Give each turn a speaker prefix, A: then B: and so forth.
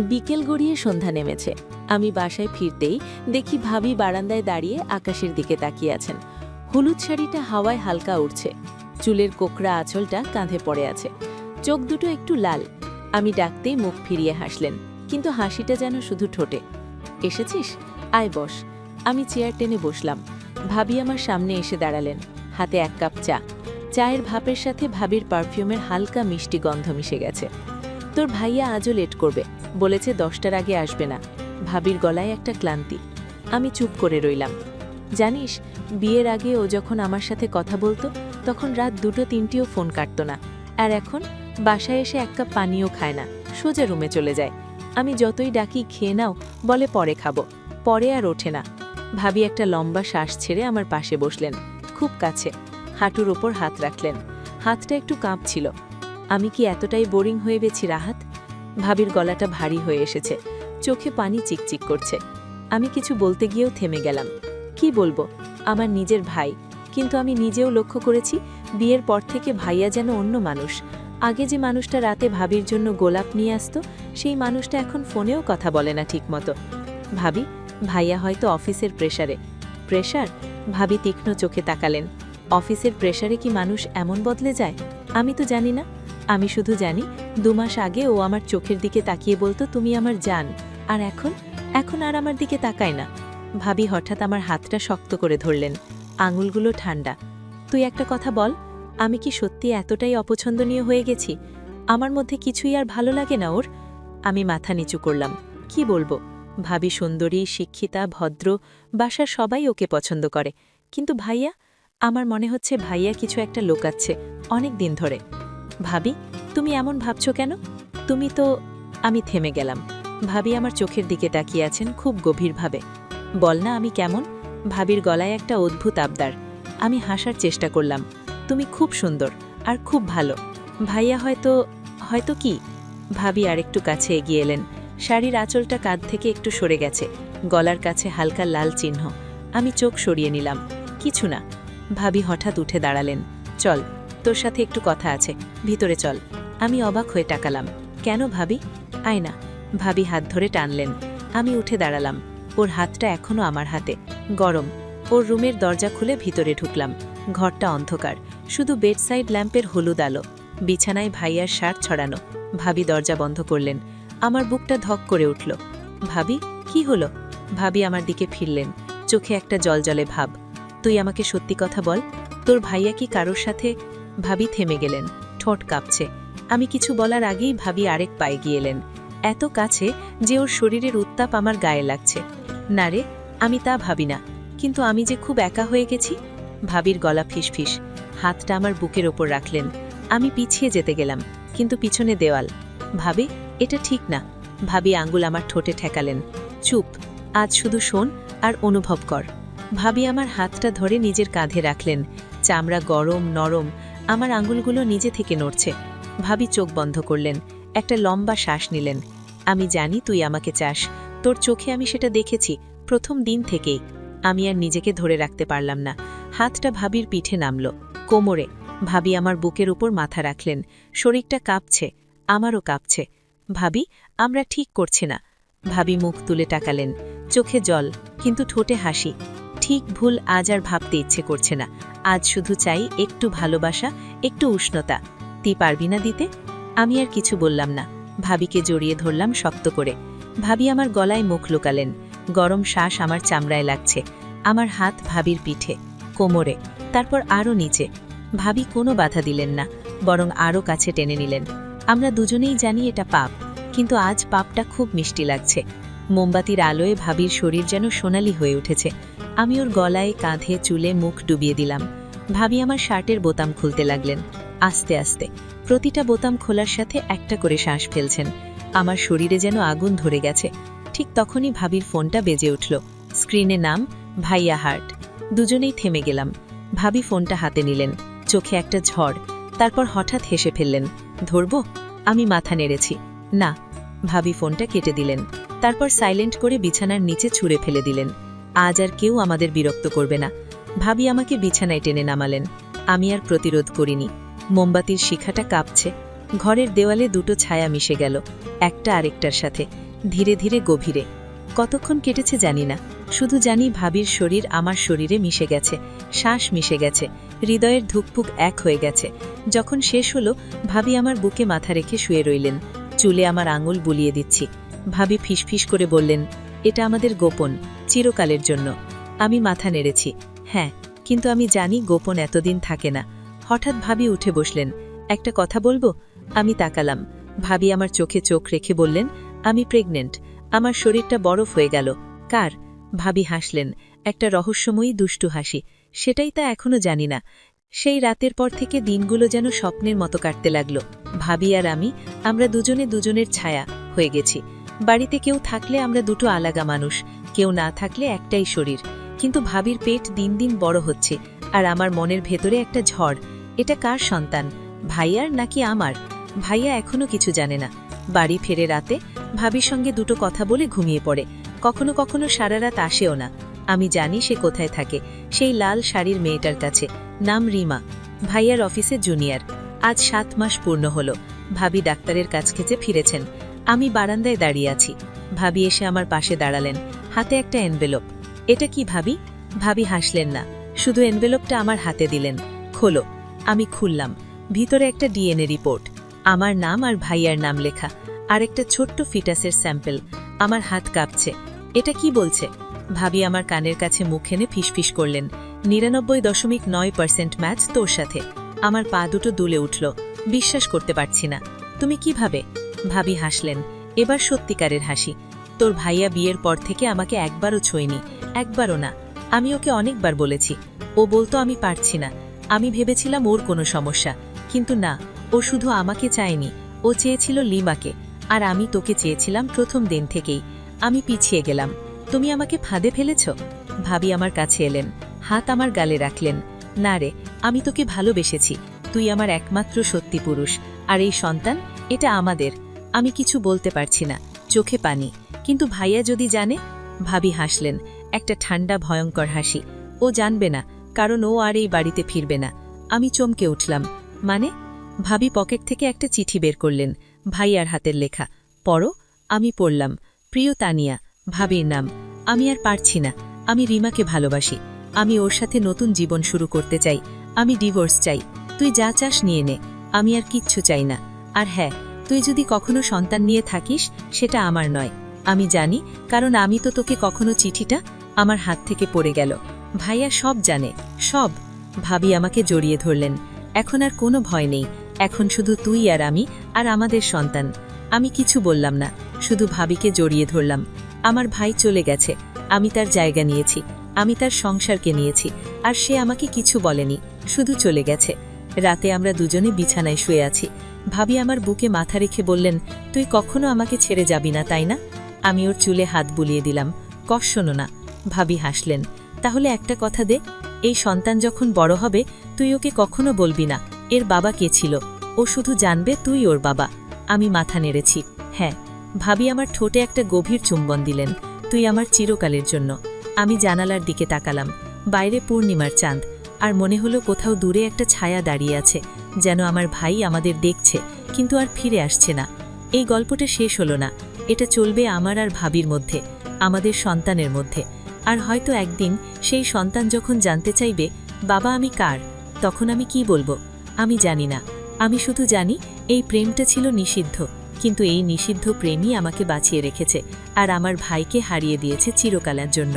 A: বিকেল গড়িয়ে সন্ধ্যা নেমেছে। আমি বাসায় ফিরতেই দেখি ভাবি বারান্দায় দাঁড়িয়ে আকাশের দিকে তাকিয়ে আছেন। হলুদ শাড়িটা হাওয়ায় হালকা উড়ছে, চুলের কোকড়া আঁচলটা কাঁধে পড়ে আছে, চোখ দুটো একটু লাল। আমি ডাকতেই মুখ ফিরিয়ে হাসলেন, কিন্তু হাসিটা যেন শুধু ঠোঁটে। এসেছিস? আয় বস। আমি চেয়ার টেনে বসলাম। ভাবি আমার সামনে এসে দাঁড়ালেন, হাতে এক কাপ চা। চায়ের ভাপের সাথে ভাবির পারফিউমের হালকা মিষ্টি গন্ধ মিশে গেছে। তোর ভাইয়া আজও লেট করবে, বলেছে 10টার আগে আসবে না। ভাবির গলায় একটা ক্লান্তি। আমি চুপ করে রইলাম। জানিস, বিয়ের আগে ও যখন আমার সাথে কথা বলতো তখন রাত 2-3টিও ফোন কাটতো না, আর এখন বাসায় এসে এক কাপ পানিও খায় না, সোজা রুমে চলে যায়। আমি যতই ডাকি খেয়ে নাও, বলে পরে খাবো, পরে আর ওঠে না। ভাবি একটা লম্বা শ্বাস ছেড়ে আমার পাশে বসলেন, খুব কাছে, হাঁটুর ওপর হাত রাখলেন। হাতটা একটু কাঁপছিল। আমি কি এতটাই বোরিং হয়ে গেছি রাহাত? ভাবির গলাটা ভারী হয়ে এসেছে, চোখে পানি চিকচিক করছে। আমি কিছু বলতে গিয়েও থেমে গেলাম। কি বলবো? আমার নিজের ভাই, কিন্তু আমি নিজেও লক্ষ্য করেছি বিয়ের পর থেকে ভাইয়া যেন অন্য মানুষ। আগে যে মানুষটা রাতে ভাবির জন্য গোলাপ নিয়ে আসতো, সেই মানুষটা এখন ফোনেও কথা বলে না ঠিকমতো। ভাবি, ভাইয়া হয়তো অফিসের প্রেসারে। প্রেসার? ভাবি তীক্ষ্ণ চোখে তাকালেন। অফিসের প্রেসারে কি মানুষ এমন বদলে যায়? আমি তো জানি না। আমি শুধু জানি 2 মাস আগে ও আমার চোখের দিকে তাকিয়ে বলতো তুমি আমার জান, আর এখন আর আমার দিকে তাকায় না। ভাবি হঠাৎ আমার হাতটা শক্ত করে ধরলেন, আঙুলগুলো ঠান্ডা। তুই একটা কথা বল, আমি কি সত্যি এতটাই অপছন্দনীয় হয়ে গেছি? আমার মধ্যে কিছুই আর ভালো লাগে না ওর? আমি মাথা নিচু করলাম। কি বলবো? ভাবি সুন্দরী, শিক্ষিতা, ভদ্র, বাসার সবাই ওকে পছন্দ করে, কিন্তু ভাইয়া? আমার মনে হচ্ছে ভাইয়া কিছু একটা লোকাচ্ছে অনেক দিন ধরে। ভাবি, তুমি এমন ভাবছো কেন? তুমি তো... আমি থেমে গেলাম। ভাবি আমার চোখের দিকে তাকিয়ে আছেন খুব গভীরভাবে। বল না আমি কেমন? ভাবির গলায় একটা অদ্ভুত আবদার। আমি হাসার চেষ্টা করলাম। তুমি খুব সুন্দর আর খুব ভালো। ভাইয়া হয়তো কি? ভাবি আরেকটু কাছে এগিয়ে এলেন। শাড়ির আঁচলটা কাঁধ থেকে একটু সরে গেছে, গলার কাছে হালকা লাল চিহ্ন। আমি চোখ সরিয়ে নিলাম। কিছু না। ভাবি হঠাৎ উঠে দাঁড়ালেন। চল, তোর সাথে একটু কথা আছে, ভিতরে চল। আমি অবাক হয়ে তাকালাম। কেন ভাবি? আয় না। ভাবি হাত ধরে টানলেন। আমি উঠে দাঁড়ালাম। ওর হাতটা এখনো আমার হাতে, গরম। ওর রুমের দরজা খুলে ভিতরে ঢুকলাম। ঘরটা অন্ধকার, শুধু বেডসাইড ল্যাম্পের হলুদ আলো, বিছানায় ভাইয়ার শার্ট ছড়ানো। ভাবি দরজা বন্ধ করলেন। আমার বুকটা ধক করে উঠল। ভাবি, কি হলো? ভাবি আমার দিকে ফিরলেন, চোখে একটা জলজলে ভাব। তুই আমাকে সত্যি কথা বল, তোর ভাইয়া কি কারোর সাথে? ভাবি থেমে গেলেন, ঠোঁট কাঁপছে। আমি কিছু বলার আগেই ভাবি আরেক পায়ে গিয়ে এলেন, এত কাছে যে ওর শরীরের উত্তাপ আমার গায়ে লাগছে। না রে, আমি তা ভাবি না, কিন্তু আমি যে খুব একা হয়ে গেছি। ভাবির গলা ফিসফিস, হাতটা আমার বুকের ওপর রাখলেন। আমি পিছিয়ে যেতে গেলাম, কিন্তু পিছনে দেওয়াল। ভাবি, এটা ঠিক না। ভাবি আঙ্গুল আমার ঠোঁটে ঠেকালেন। চুপ, আজ শুধু শোন আর অনুভব কর। ভাবি আমার হাতটা ধরে নিজের কাঁধে রাখলেন। চামড়া গরম, নরম, আমার আঙ্গুলগুলো নিজে থেকে নড়ছে। ভাবি চোখ বন্ধ করলেন, একটা লম্বা শ্বাস নিলেন। আমি জানি তুই আমাকে চাস, তোর চোখে আমি সেটা দেখেছি প্রথম দিন থেকেই। আমি আর নিজেকে ধরে রাখতে পারলাম না। হাতটা ভাবির পিঠে নামল, কোমরে। ভাবি আমার বুকের উপর মাথা রাখলেন। শরীরটা কাঁপছে, আমারও কাঁপছে। ভাবি, আমরা ঠিক করছি না। ভাবি মুখ তুলে তাকালেন, চোখে জল, কিন্তু ঠোঁটে হাসি। ঠিক ভুল আজ আর ভাবতে ইচ্ছে করছে না। আজ শুধু চাই একটু ভালোবাসা, একটু উষ্ণতা। তুই পারবি না দিতে? আমি আর কিছু বললাম না। ভাবিকে জড়িয়ে ধরলাম শক্ত করে। ভাবি আমার গলায় মুখ লুকালেন। গরম শ্বাস আমার চামড়ায় লাগছে। আমার হাত ভাবির পিঠে, কোমরে, তারপর আরও নিচে। ভাবি কোনো বাধা দিলেন না, বরং আরও কাছে টেনে নিলেন। আমরা দুজনেই জানি এটা পাপ, কিন্তু আজ পাপটা খুব মিষ্টি লাগছে। মোমবাতির আলোয় ভাবির শরীর যেন সোনালি হয়ে উঠেছে। আমি ওর গলায়, কাঁধে, চুলে মুখ ডুবিয়ে দিলাম। ভাবি আমার শার্টের বোতাম খুলতে লাগলেন, আস্তে আস্তে। প্রতিটা বোতাম খোলার সাথে একটা করে শ্বাস ফেলছেন। আমার শরীরে যেন আগুন ধরে গেছে। ঠিক তখনই ভাবির ফোনটা বেজে উঠল। স্ক্রিনে নাম ভাইয়া হার্ট। দুজনেই থেমে গেলাম। ভাবি ফোনটা হাতে নিলেন, চোখে একটা ঝড়। তারপর হঠাৎ হেসে ফেললেন। ধরব? আমি মাথা নেড়েছি, না। ভাবি ফোনটা কেটে দিলেন, তারপর সাইলেন্ট করে বিছানার নিচে ছুঁড়ে ফেলে দিলেন। আজ আর কেউ আমাদের বিরক্ত করবে না। ভাবি আমাকে বিছানায় টেনে নামালেন। আমি আর প্রতিরোধ করিনি। মোমবাতির শিখাটা কাঁপছে,
B: ঘরের দেওয়ালে দুটো ছায়া মিশে গেল, একটা আরেকটার সাথে, ধীরে ধীরে গভীরে। কতক্ষণ কেটেছে জানি না, শুধু জানি ভাবির শরীর আমার শরীরে মিশে গেছে, শ্বাস মিশে গেছে, হৃদয়ের ধুকপুক এক হয়ে গেছে। যখন শেষ হলো, ভাবি আমার বুকে মাথা রেখে শুয়ে রইলেন, চুলে আমার আঙুল বুলিয়ে দিচ্ছি। ভাবি ফিসফিস করে বললেন, এটা আমাদের গোপন, চিরকালের জন্য। আমি মাথা নেড়েছি, হ্যাঁ, কিন্তু আমি জানি গোপন এতদিন থাকে না। হঠাৎ ভাবি উঠে বসলেন, একটা কথা বলবো? আমি তাকালাম, ভাবি আমার চোখে চোখ রেখে বললেন, আমি প্রেগনেন্ট। আমার শরীরটা বরফ হয়ে গেল। কার? ভাবি হাসলেন, একটা রহস্যময়ী দুষ্টু হাসি। সেটাই তা এখনো জানি না। সেই রাতের পর থেকে দিনগুলো যেন স্বপ্নের মতো কাটতে লাগলো। ভাবি আর আমি, আমরা দুজনে দুজনের ছায়া হয়ে গেছি। বাড়িতে কেউ থাকলে আমরা দুটো আলাদা মানুষ, কেউ না থাকলে একটাই শরীর। কিন্তু ভাবির পেট দিন দিন বড় হচ্ছে, আর আমার মনের ভেতরে একটা ঝড়। এটা কার সন্তান, ভাইয়ার নাকি আমার? ভাইয়া এখনো কিছু জানে না। বাড়ি ফেরে রাতে ভাবির সঙ্গে দুটো কথা বলে ঘুমিয়ে পড়ে। কখনো কখনো সারা রাত আসেও না। আমি জানি সে কোথায় থাকে, সেই লাল শাড়ির মেয়েটার কাছে, নাম রিমা, ভাইয়ার অফিসে জুনিয়র। আজ 7 মাস পূর্ণ হলো। ভাবি ডাক্তারের কাছ থেকে ফিরেছেন। আমি বারান্দায় দাঁড়িয়ে আছি। ভাবি এসে আমার পাশে দাঁড়ালেন, হাতে একটা এনভেলপ। এটা কি ভাবি? ভাবি হাসলেন না, শুধু এনভেলপটা আমার হাতে দিলেন। খোলো। আমি খুললাম। ভিতরে একটা ডিএনএ রিপোর্ট, আমার নাম আর ভাইয়ার নাম লেখা, আর একটা ছোট্ট ফিটাসের স্যাম্পল। আমার হাত কাঁপছে। এটা কি বলছে? ভাবি আমার কানের কাছে মুখ এনে ফিসফিস করলেন, 99.9% ম্যাচ তোর সাথে। আমার পা দুটো দুলে উঠল, বিশ্বাস করতে পারছি না। তুমি কিভাবে? ভাবি হাসলেন, এবার সত্যিকারের হাসি। তোর ভাইয়া বিয়ের পর থেকে আমাকে একবারও ছোঁয়নি, একবারও না। আমি ওকে অনেকবার বলেছি, ও বলতো আমি পারছি না। আমি ভেবেছিলাম ওর কোনো সমস্যা, কিন্তু না, ও শুধু আমাকে চায়নি, ও চেয়েছিল লিমাকে। আর আমি তোকে চেয়েছিলাম প্রথম দিন থেকেই। আমি পিছিয়ে গেলাম, তুমি আমাকে ফাঁদে ফেলেছ। ভাবি আমার কাছে এলেন, হাত আমার গালে রাখলেন। না রে, আমি তোকে ভালোবেসেছি। তুই আমার একমাত্র সত্যি পুরুষ, আর এই সন্তান, এটা আমাদের। আমি কিছু বলতে পারছি না, চোখে পানি। কিন্তু ভাইয়া যদি জানে? ভাবি হাসলেন, একটা ঠান্ডা ভয়ঙ্কর হাসি। ও জানবে না, কারণ ও আর এই বাড়িতে ফিরবে না। আমি চমকে উঠলাম, মানে? ভাবি পকেট থেকে একটা চিঠি বের করলেন, ভাইয়ার হাতের লেখা। পড়ো। আমি পড়লাম, প্রিয় তানিয়া, ভাবির নাম। আমি আর পারছি না। আমি রিমাকে ভালোবাসি। আমি ওর সাথে নতুন জীবন শুরু করতে চাই। আমি ডিভোর্স চাই। তুই যা চাস নিয়ে নে, আমি আর কিচ্ছু চাই না। আর হ্যাঁ, তুই যদি কখনো সন্তান নিয়ে থাকিস, সেটা আমার নয়। আমি জানি, কারণ আমি তো তোকে কখনো চিঠিটা আমার হাত থেকে পড়ে গেল। ভাইয়া সব জানে, সব। ভাবি আমাকে জড়িয়ে ধরলেন। এখন আর কোনো ভয় নেই, এখন শুধু তুই আর আমি, আর আমাদের সন্তান। আমি কিছু বললাম না, শুধু ভাবিকে জড়িয়ে ধরলাম। আমার ভাই চলে গেছে, আমি তার জায়গা নিয়েছি, আমি তার সংসারকে নিয়েছি, আর সে আমাকে কিছু বলেনি, শুধু চলে গেছে। রাতে আমরা দুজনে বিছানায় শুয়ে আছি। ভাবি আমার বুকে মাথা রেখে বললেন, তুই কখনো আমাকে ছেড়ে যাবি না, তাই না? আমি ওর চুলে হাত বুলিয়ে দিলাম, কষ্ট না। ভাবি হাসলেন, তাহলে একটা কথা দে, এই সন্তান যখন বড় হবে, তুই ওকে কখনো বলবি না এর বাবা কে ছিল। ও শুধু জানবে তুই ওর বাবা। আমি মাথা নেড়েছি, হ্যাঁ। ভাবি আমার ঠোঁটে একটা গভীর চুম্বন দিলেন, তুই আমার চিরকালের জন্য। আমি জানালার দিকে তাকালাম, বাইরে পূর্ণিমার চাঁদ, আর মনে হলো কোথাও দূরে একটা ছায়া দাঁড়িয়ে আছে, যেন আমার ভাই আমাদের দেখছে, কিন্তু আর ফিরে আসছে না। এই গল্পটা শেষ হলো না, এটা চলবে আমার আর ভাবির মধ্যে, আমাদের সন্তানের মধ্যে। আর হয়তো একদিন সেই সন্তান যখন জানতে চাইবে, বাবা আমি কার, তখন আমি কি বলবো? আমি জানি না। আমি শুধু জানি, এই প্রেমটা ছিল নিষিদ্ধ, কিন্তু এই নিষিদ্ধ প্রেমই আমাকে বাঁচিয়ে রেখেছে, আর আমার ভাইকে হারিয়ে দিয়েছে চিরকালের জন্য।